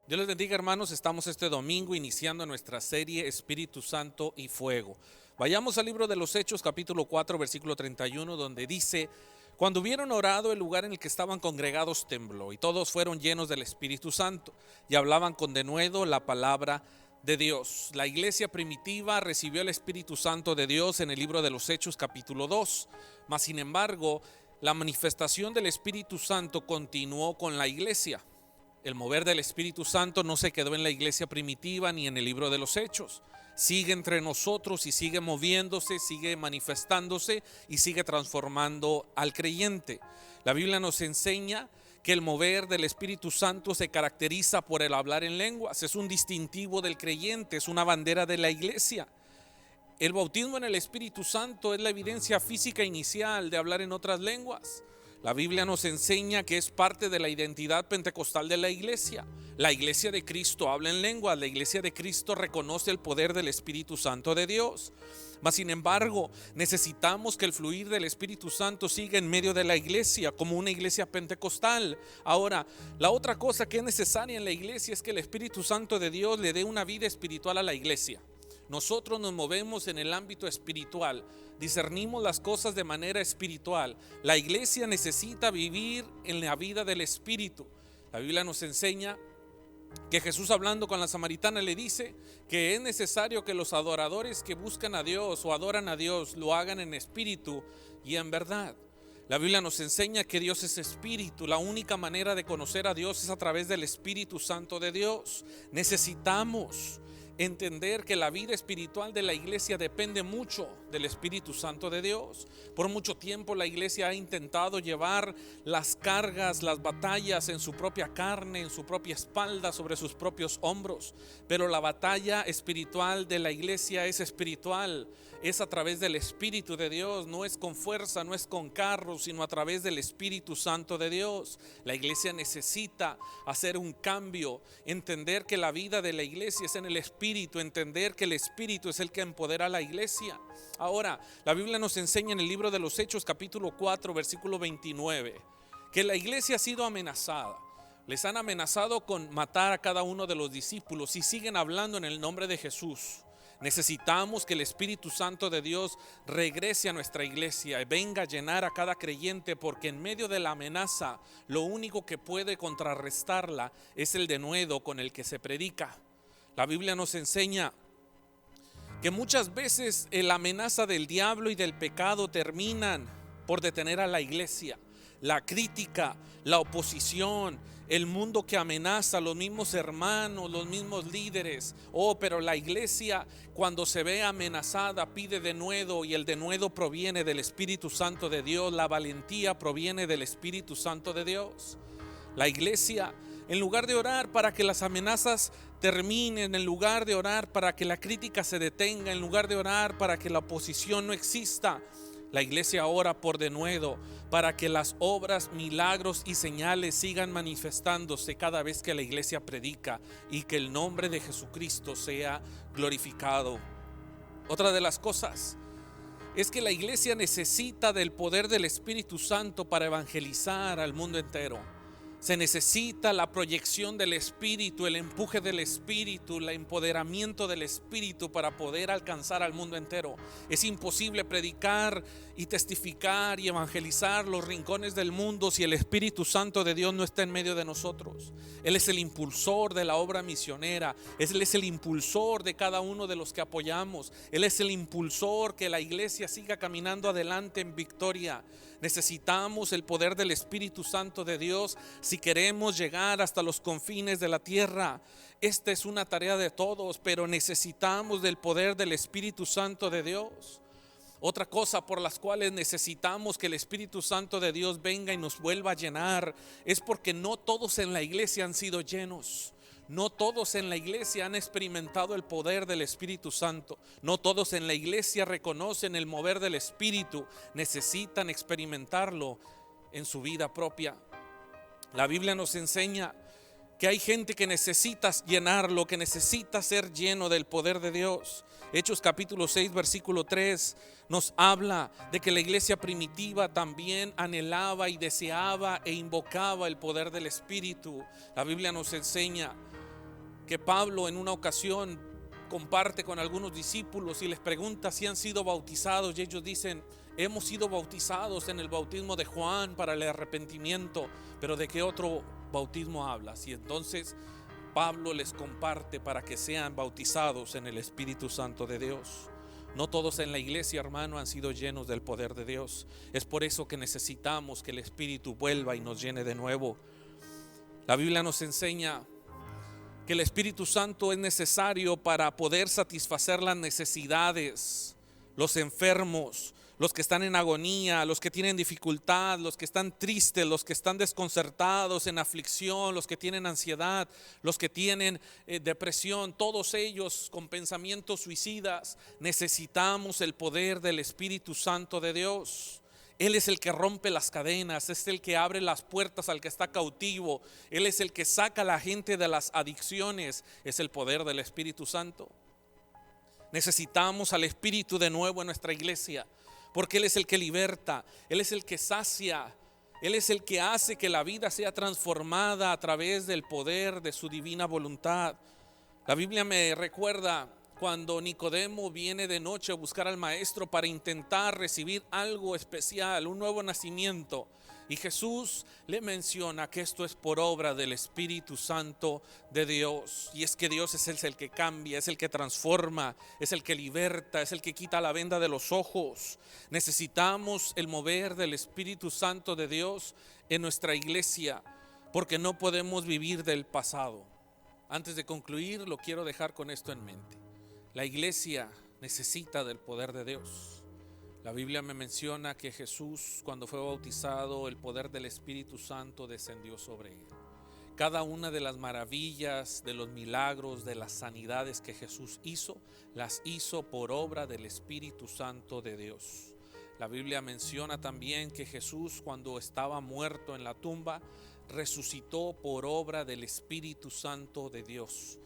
Dios les bendiga, hermanos. Estamos este domingo iniciando nuestra serie Espíritu Santo y Fuego. Vayamos al libro de los Hechos, capítulo 4, versículo 31, donde dice: cuando hubieron orado, el lugar en el que estaban congregados tembló, y todos fueron llenos del Espíritu Santo, y hablaban con denuedo la palabra de Dios. La iglesia primitiva recibió el Espíritu Santo de Dios en el libro de los Hechos, capítulo 2. Mas, sin embargo, la manifestación del Espíritu Santo continuó con la iglesia. El mover del Espíritu Santo no se quedó en la iglesia primitiva ni en el libro de los Hechos. Sigue entre nosotros y sigue moviéndose, sigue manifestándose y sigue transformando al creyente. La Biblia nos enseña que el mover del Espíritu Santo se caracteriza por el hablar en lenguas. Es un distintivo del creyente, es una bandera de la iglesia. El bautismo en el Espíritu Santo es la evidencia física inicial de hablar en otras lenguas. La Biblia nos enseña que es parte de la identidad pentecostal de la iglesia. La iglesia de Cristo habla en lenguas, la iglesia de Cristo reconoce el poder del Espíritu Santo de Dios. Mas, sin embargo, necesitamos que el fluir del Espíritu Santo siga en medio de la iglesia, como una iglesia pentecostal. Ahora, la otra cosa que es necesaria en la iglesia es que el Espíritu Santo de Dios le dé una vida espiritual a la iglesia. Nosotros nos movemos en el ámbito espiritual, discernimos las cosas de manera espiritual. La iglesia necesita vivir en la vida del Espíritu. La Biblia nos enseña que Jesús, hablando con la samaritana, le dice que es necesario que los adoradores que buscan a Dios o adoran a Dios lo hagan en espíritu y en verdad. La Biblia nos enseña que Dios es espíritu. La única manera de conocer a Dios es a través del Espíritu Santo de Dios. Necesitamos entender que la vida espiritual de la iglesia depende mucho del Espíritu Santo de Dios. Por mucho tiempo la iglesia ha intentado llevar las cargas, las batallas en su propia carne, en su propia espalda, sobre sus propios hombros. Pero la batalla espiritual de la iglesia es espiritual, es a través del Espíritu de Dios. No es con fuerza, no es con carros, sino a través del Espíritu Santo de Dios. La iglesia necesita hacer un cambio, entender que la vida de la iglesia es en el Espíritu, entender que el Espíritu es el que empodera a la iglesia. Ahora, la Biblia nos enseña en el libro de los Hechos, capítulo 4, versículo 29, que la iglesia ha sido amenazada. Les han amenazado con matar a cada uno de los discípulos y siguen hablando en el nombre de Jesús. Necesitamos que el Espíritu Santo de Dios regrese a nuestra iglesia y venga a llenar a cada creyente, porque en medio de la amenaza lo único que puede contrarrestarla es el denuedo con el que se predica. La Biblia nos enseña que muchas veces la amenaza del diablo y del pecado terminan por detener a la iglesia. La crítica, la oposición, el mundo que amenaza, los mismos hermanos, los mismos líderes. Pero la iglesia, cuando se ve amenazada, pide denuedo, y el denuedo proviene del Espíritu Santo de Dios. La valentía proviene del Espíritu Santo de Dios. La iglesia, en lugar de orar para que las amenazas terminen, en lugar de orar para que la crítica se detenga, en lugar de orar para que la oposición no exista, la iglesia ora por denuedo, para que las obras, milagros y señales sigan manifestándose cada vez que la iglesia predica y que el nombre de Jesucristo sea glorificado. Otra de las cosas es que la iglesia necesita del poder del Espíritu Santo para evangelizar al mundo entero. Se necesita la proyección del Espíritu, el empuje del Espíritu, el empoderamiento del Espíritu para poder alcanzar al mundo entero. Es imposible predicar y testificar y evangelizar los rincones del mundo si el Espíritu Santo de Dios no está en medio de nosotros. Él es el impulsor de la obra misionera. Él es el impulsor de cada uno de los que apoyamos. Él es el impulsor que la iglesia siga caminando adelante en victoria. Necesitamos el poder del Espíritu Santo de Dios si queremos llegar hasta los confines de la tierra. Esta es una tarea de todos, pero necesitamos del poder del Espíritu Santo de Dios. Otra cosa por las cuales necesitamos que el Espíritu Santo de Dios venga y nos vuelva a llenar es porque no todos en la iglesia han sido llenos. No todos en la iglesia han experimentado el poder del Espíritu Santo. No todos en la iglesia reconocen el mover del Espíritu. Necesitan experimentarlo en su vida propia. La Biblia nos enseña que hay gente que necesita llenarlo, que necesita ser lleno del poder de Dios. Hechos capítulo 6, versículo 3 nos habla de que la iglesia primitiva también anhelaba y deseaba e invocaba el poder del Espíritu. La Biblia nos enseña que Pablo en una ocasión comparte con algunos discípulos y les pregunta si han sido bautizados, y ellos dicen: hemos sido bautizados en el bautismo de Juan para el arrepentimiento. Pero ¿de qué otro bautismo hablas? Y entonces Pablo les comparte para que sean bautizados en el Espíritu Santo de Dios. No todos en la iglesia, hermano, han sido llenos del poder de Dios. Es por eso que necesitamos que el Espíritu vuelva y nos llene de nuevo. La Biblia nos enseña que el Espíritu Santo es necesario para poder satisfacer las necesidades, los enfermos, los que están en agonía, los que tienen dificultad, los que están tristes, los que están desconcertados, en aflicción, los que tienen ansiedad, los que tienen depresión, todos ellos con pensamientos suicidas. Necesitamos el poder del Espíritu Santo de Dios. Él es el que rompe las cadenas, es el que abre las puertas al que está cautivo. Él es el que saca a la gente de las adicciones. Es el poder del Espíritu Santo. Necesitamos al Espíritu de nuevo en nuestra iglesia, porque Él es el que liberta, Él es el que sacia, Él es el que hace que la vida sea transformada a través del poder de su divina voluntad. La Biblia me recuerda cuando Nicodemo viene de noche a buscar al maestro para intentar recibir algo especial, un nuevo nacimiento. Y Jesús le menciona que esto es por obra del Espíritu Santo de Dios. Y es que Dios es el que cambia, es el que transforma, es el que liberta, es el que quita la venda de los ojos. Necesitamos el mover del Espíritu Santo de Dios en nuestra iglesia, porque no podemos vivir del pasado. Antes de concluir, lo quiero dejar con esto en mente. La iglesia necesita del poder de Dios. La Biblia me menciona que Jesús, cuando fue bautizado, el poder del Espíritu Santo descendió sobre él. Cada una de las maravillas, de los milagros, de las sanidades que Jesús hizo, las hizo por obra del Espíritu Santo de Dios. La Biblia menciona también que Jesús, cuando estaba muerto en la tumba, resucitó por obra del Espíritu Santo de Dios.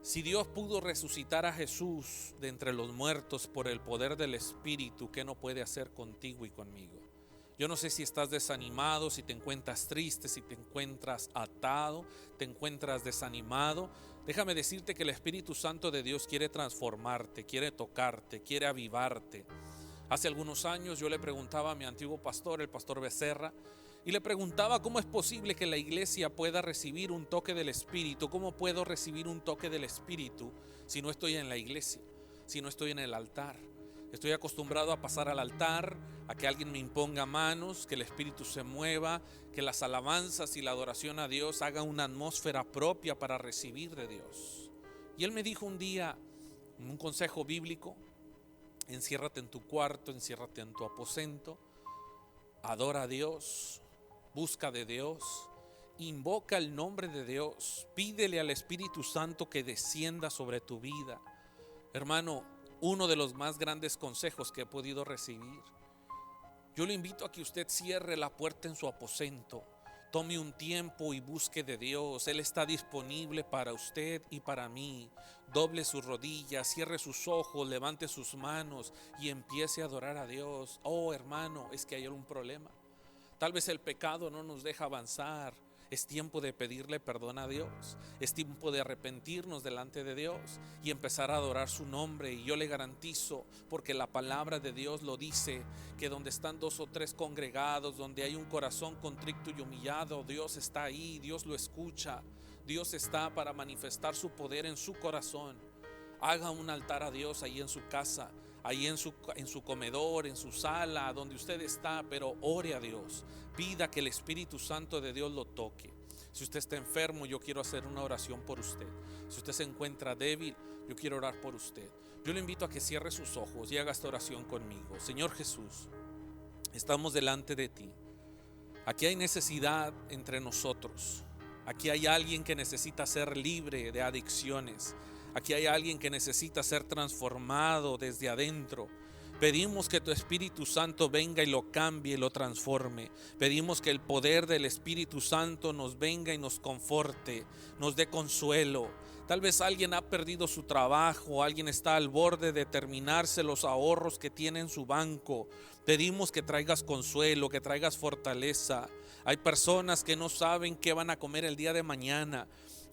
Si Dios pudo resucitar a Jesús de entre los muertos por el poder del Espíritu, ¿qué no puede hacer contigo y conmigo? Yo no sé si estás desanimado, si te encuentras triste, si te encuentras atado, te encuentras desanimado. Déjame decirte que el Espíritu Santo de Dios quiere transformarte, quiere tocarte, quiere avivarte. Hace algunos años yo le preguntaba a mi antiguo pastor, el pastor Becerra, y le preguntaba cómo es posible que la iglesia pueda recibir un toque del Espíritu. ¿Cómo puedo recibir un toque del Espíritu si no estoy en la iglesia, si no estoy en el altar? Estoy acostumbrado a pasar al altar, a que alguien me imponga manos, que el Espíritu se mueva, que las alabanzas y la adoración a Dios hagan una atmósfera propia para recibir de Dios. Y él me dijo un día, un consejo bíblico: enciérrate en tu cuarto, enciérrate en tu aposento, adora a Dios, busca de Dios, invoca el nombre de Dios, pídele al Espíritu Santo que descienda sobre tu vida. Hermano, uno de los más grandes consejos que he podido recibir, yo le invito a que usted cierre la puerta en su aposento, tome un tiempo y busque de Dios. Él está disponible para usted y para mí. Doble sus rodillas, cierre sus ojos, levante sus manos y empiece a adorar a Dios. Oh, hermano, es que hay algún problema. Tal vez el pecado no nos deja avanzar. Es tiempo de pedirle perdón a Dios. Es tiempo de arrepentirnos delante de Dios y empezar a adorar su nombre. Y yo le garantizo, porque la palabra de Dios lo dice, que donde están dos o tres congregados, donde hay un corazón contrito y humillado, Dios está ahí, Dios lo escucha. Dios está para manifestar su poder en su corazón. Haga un altar a Dios ahí en su casa, ahí en su comedor, en su sala, donde usted está, pero ore a Dios. Pida que el Espíritu Santo de Dios lo toque. Si usted está enfermo, yo quiero hacer una oración por usted. Si usted se encuentra débil, yo quiero orar por usted. Yo le invito a que cierre sus ojos y haga esta oración conmigo. Señor Jesús, estamos delante de ti. Aquí hay necesidad entre nosotros. Aquí hay alguien que necesita ser libre de adicciones. Aquí hay alguien que necesita ser transformado desde adentro. Pedimos que tu Espíritu Santo venga y lo cambie y lo transforme. Pedimos que el poder del Espíritu Santo nos venga y nos conforte, nos dé consuelo. Tal vez alguien ha perdido su trabajo, alguien está al borde de terminarse los ahorros que tiene en su banco. Pedimos que traigas consuelo, que traigas fortaleza. Hay personas que no saben qué van a comer el día de mañana.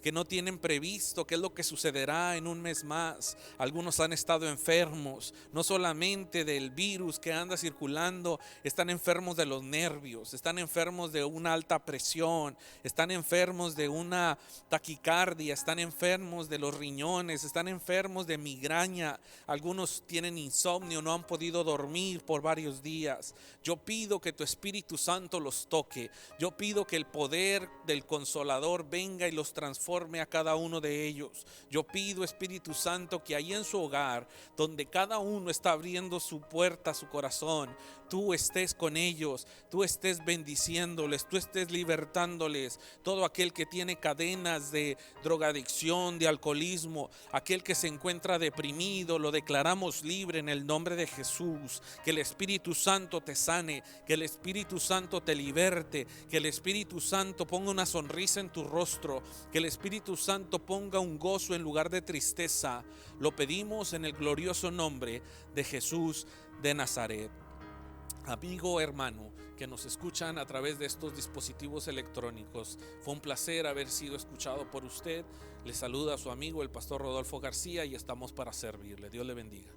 que no tienen previsto qué es lo que sucederá en un mes más. Algunos han estado enfermos, no solamente del virus que anda circulando, están enfermos de los nervios, están enfermos de una alta presión, están enfermos de una taquicardia, están enfermos de los riñones, están enfermos de migraña. Algunos tienen insomnio, no han podido dormir por varios días. Yo pido que tu Espíritu Santo los toque. Yo pido que el poder del Consolador venga y los transforme a cada uno de ellos. Yo pido, Espíritu Santo, que ahí en su hogar, donde cada uno está abriendo su puerta, su corazón, tú estés con ellos, tú estés bendiciéndoles, tú estés libertándoles. Todo aquel que tiene cadenas de drogadicción, de alcoholismo, aquel que se encuentra deprimido, lo declaramos libre en el nombre de Jesús. Que el Espíritu Santo te sane, que el Espíritu Santo te liberte, que el Espíritu Santo ponga una sonrisa en tu rostro, que el Espíritu Santo ponga un gozo en lugar de tristeza. Lo pedimos en el glorioso nombre de Jesús de Nazaret. Amigo, hermano, que nos escuchan a través de estos dispositivos electrónicos, fue un placer haber sido escuchado por usted. Le saluda a su amigo el pastor Rodolfo García y estamos para servirle. Dios le bendiga.